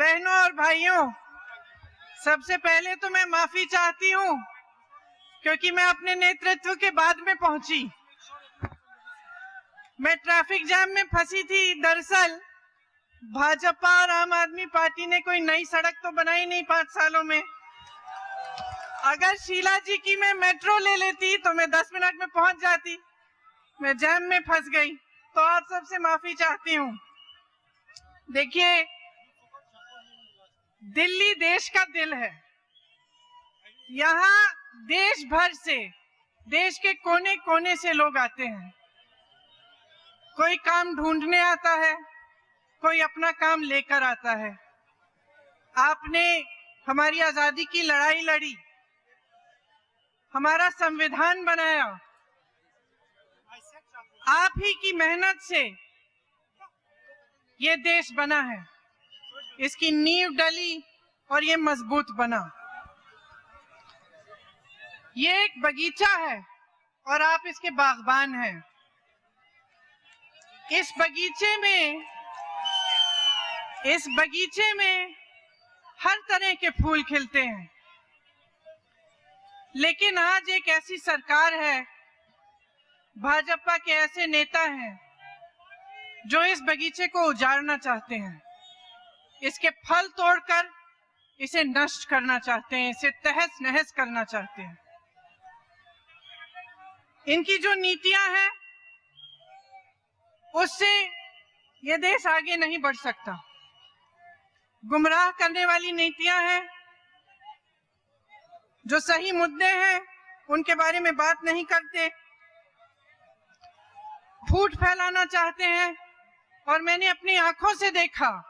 बहनों और भाइयों, सबसे पहले तो मैं माफी चाहती हूँ क्योंकि मैं अपने नेतृत्व के बाद में पहुंची। मैं ट्रैफिक जाम में फंसी थी। दरअसल भाजपा और आम आदमी पार्टी ने कोई नई सड़क तो बनाई नहीं 5 सालों में। अगर शीला जी की मैं मेट्रो ले लेती तो मैं 10 मिनट में पहुंच जाती। मैं जाम में फंस गई, तो आप सबसे माफी चाहती हूँ। देखिए, दिल्ली देश का दिल है। यहाँ देश भर से, देश के कोने कोने से लोग आते हैं। कोई काम ढूंढने आता है, कोई अपना काम लेकर आता है। आपने हमारी आजादी की लड़ाई लड़ी, हमारा संविधान बनाया। आप ही की मेहनत से ये देश बना है, इसकी नींव डली और ये मजबूत बना। ये एक बगीचा है और आप इसके बागबान हैं। इस बगीचे में हर तरह के फूल खिलते हैं। लेकिन आज एक ऐसी सरकार है, भाजपा के ऐसे नेता हैं जो इस बगीचे को उजाड़ना चाहते हैं, इसके फल तोड़कर इसे नष्ट करना चाहते हैं, इसे तहस नहस करना चाहते हैं। इनकी जो नीतियां हैं उससे ये देश आगे नहीं बढ़ सकता। गुमराह करने वाली नीतियां हैं। जो सही मुद्दे हैं उनके बारे में बात नहीं करते, फूट फैलाना चाहते हैं। और मैंने अपनी आंखों से देखा,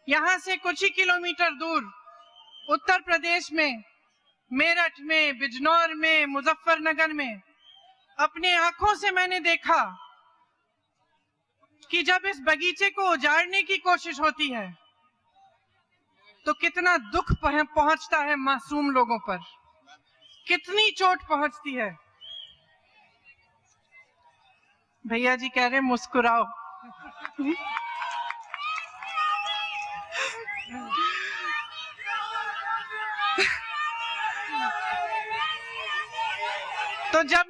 यहां से कुछ ही किलोमीटर दूर उत्तर प्रदेश में, मेरठ में, बिजनौर में, मुजफ्फरनगर में अपने आंखों से मैंने देखा कि जब इस बगीचे को उजाड़ने की कोशिश होती है तो कितना दुख पहुंचता है मासूम लोगों पर, कितनी चोट पहुंचती है। भैया जी कह रहे मुस्कुराओ। तो जब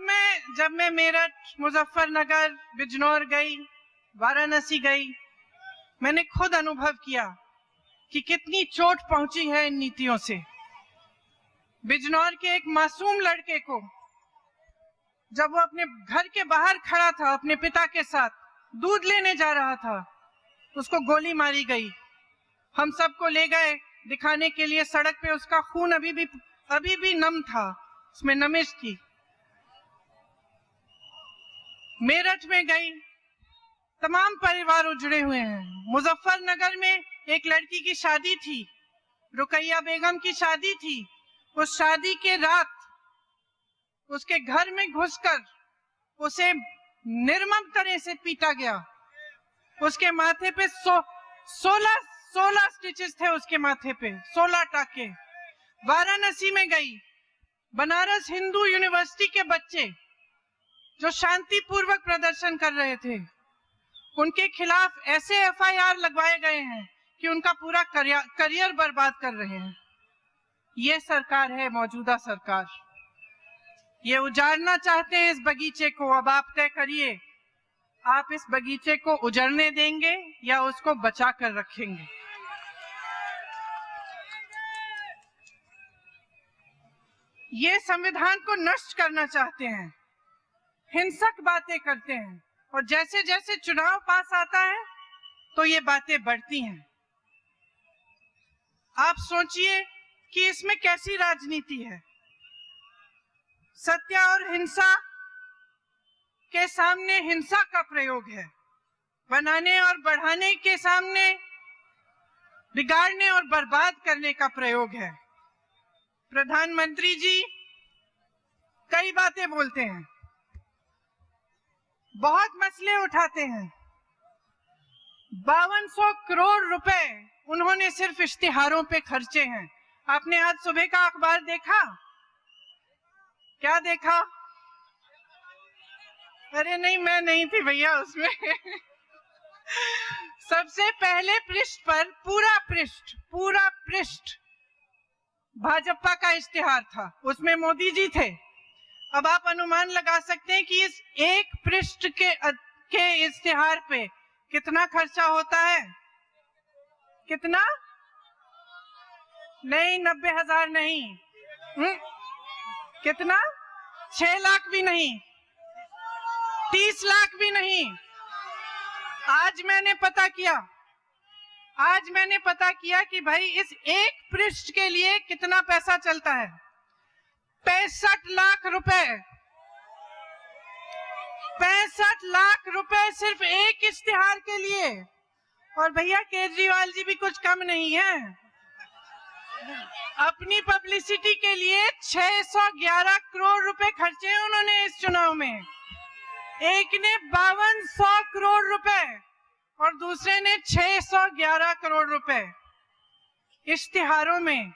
मैं मेरठ, मुजफ्फरनगर, बिजनौर गई, वाराणसी गई, मैंने खुद अनुभव किया कि कितनी चोट पहुंची है इन नीतियों से। बिजनौर के एक मासूम लड़के को, जब वो अपने घर के बाहर खड़ा था अपने पिता के साथ, दूध लेने जा रहा था, उसको गोली मारी गई। हम सबको ले गए दिखाने के लिए। सड़क पे उसका खून अभी भी नम था, उसमें नमिश थी। मेरठ में गई, तमाम परिवार उजड़े हुए हैं। मुजफ्फरनगर में एक लड़की की शादी थी, रुकैया बेगम की शादी थी। उस शादी के रात उसके घर में घुसकर उसे निर्मम तरह से पीटा गया। उसके माथे पे 16 स्टिचेस थे, उसके माथे पे 16 टाके। वाराणसी में गई, बनारस हिंदू यूनिवर्सिटी के बच्चे जो शांतिपूर्वक प्रदर्शन कर रहे थे, उनके खिलाफ ऐसे एफआईआर लगवाए गए हैं कि उनका पूरा करियर बर्बाद कर रहे हैं। ये सरकार है मौजूदा सरकार। ये उजाड़ना चाहते हैं इस बगीचे को। अब आप तय करिए, आप इस बगीचे को उजड़ने देंगे या उसको बचा कर रखेंगे। ये संविधान को नष्ट करना चाहते हैं, हिंसक बातें करते हैं, और जैसे जैसे चुनाव पास आता है तो ये बातें बढ़ती हैं। आप सोचिए कि इसमें कैसी राजनीति है। सत्य और हिंसा के सामने हिंसा का प्रयोग है, बनाने और बढ़ाने के सामने बिगाड़ने और बर्बाद करने का प्रयोग है। प्रधानमंत्री जी कई बातें बोलते हैं, बहुत मसले उठाते हैं। 5200 करोड़ रुपए उन्होंने सिर्फ इश्तिहारों पे खर्चे हैं। आपने आज सुबह का अखबार देखा? क्या देखा? अरे नहीं, मैं नहीं थी भैया उसमें। सबसे पहले पृष्ठ पर पूरा पृष्ठ भाजपा का इश्तिहार था, उसमें मोदी जी थे। अब आप अनुमान लगा सकते हैं कि इस एक पृष्ठ के इश्तिहार पे कितना खर्चा होता है। कितना? नहीं, 90,000 नहीं। कितना? 6 लाख भी नहीं, 30 लाख भी नहीं। आज मैंने पता किया कि भाई इस एक पृष्ठ के लिए कितना पैसा चलता है। 65 लाख रुपए, 65 लाख रुपए सिर्फ एक इश्तिहार के लिए। और भैया केजरीवाल जी भी कुछ कम नहीं है, अपनी पब्लिसिटी के लिए 611 करोड़ रुपए खर्चे हैं उन्होंने इस चुनाव में। एक ने 5200 करोड़ रुपए और दूसरे ने 611 करोड़ रुपए इश्तिहारों में।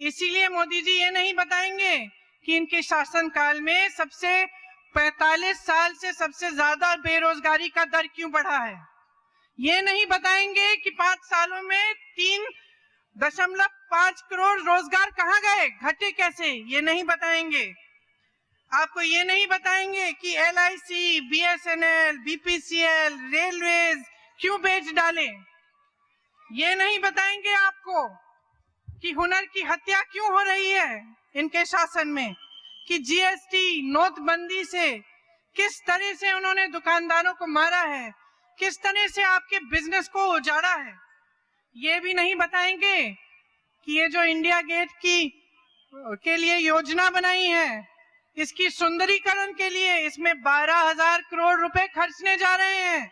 इसीलिए मोदी जी ये नहीं बताएंगे कि इनके शासनकाल में 45 साल से सबसे ज्यादा बेरोजगारी का दर क्यों बढ़ा है। ये नहीं बताएंगे कि 5 सालों में 3.5 करोड़ रोजगार कहाँ गए, घटे कैसे, ये नहीं बताएंगे। आपको ये नहीं बताएंगे कि LIC, BSNL, BPCL, रेलवेज क्यों बेच डाले। ये नहीं बताएंगे आपको कि हुनर की हत्या क्यों हो रही है इनके शासन में, कि GST नोटबंदी से किस तरह से उन्होंने दुकानदारों को मारा है, किस तरह से आपके बिजनेस को उजाड़ा है। ये भी नहीं बताएंगे कि ये जो इंडिया गेट के लिए योजना बनाई है, इसकी सुंदरीकरण के लिए इसमें 12,000 करोड़ रुपए खर्चने जा रहे हैं,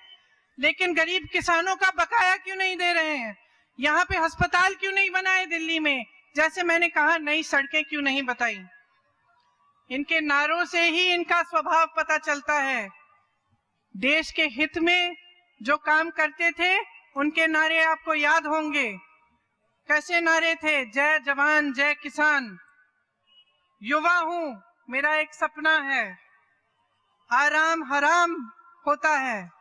लेकिन गरीब किसानों का बकाया क्यों नहीं दे रहे हैं। यहाँ पे अस्पताल क्यों नहीं बनाए दिल्ली में, जैसे मैंने कहा नई सड़कें क्यों नहीं बताई। इनके नारों से ही इनका स्वभाव पता चलता है। देश के हित में जो काम करते थे उनके नारे आपको याद होंगे। कैसे नारे थे? जय जवान जय किसान, युवा हूं मेरा एक सपना है, आराम हराम होता है,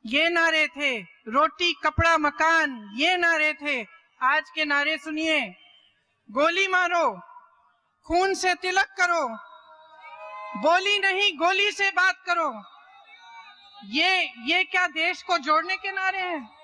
ये नारे थे। रोटी कपड़ा मकान, ये नारे थे। आज के नारे सुनिए, गोली मारो, खून से तिलक करो, बोली नहीं गोली से बात करो। ये क्या देश को जोड़ने के नारे हैं?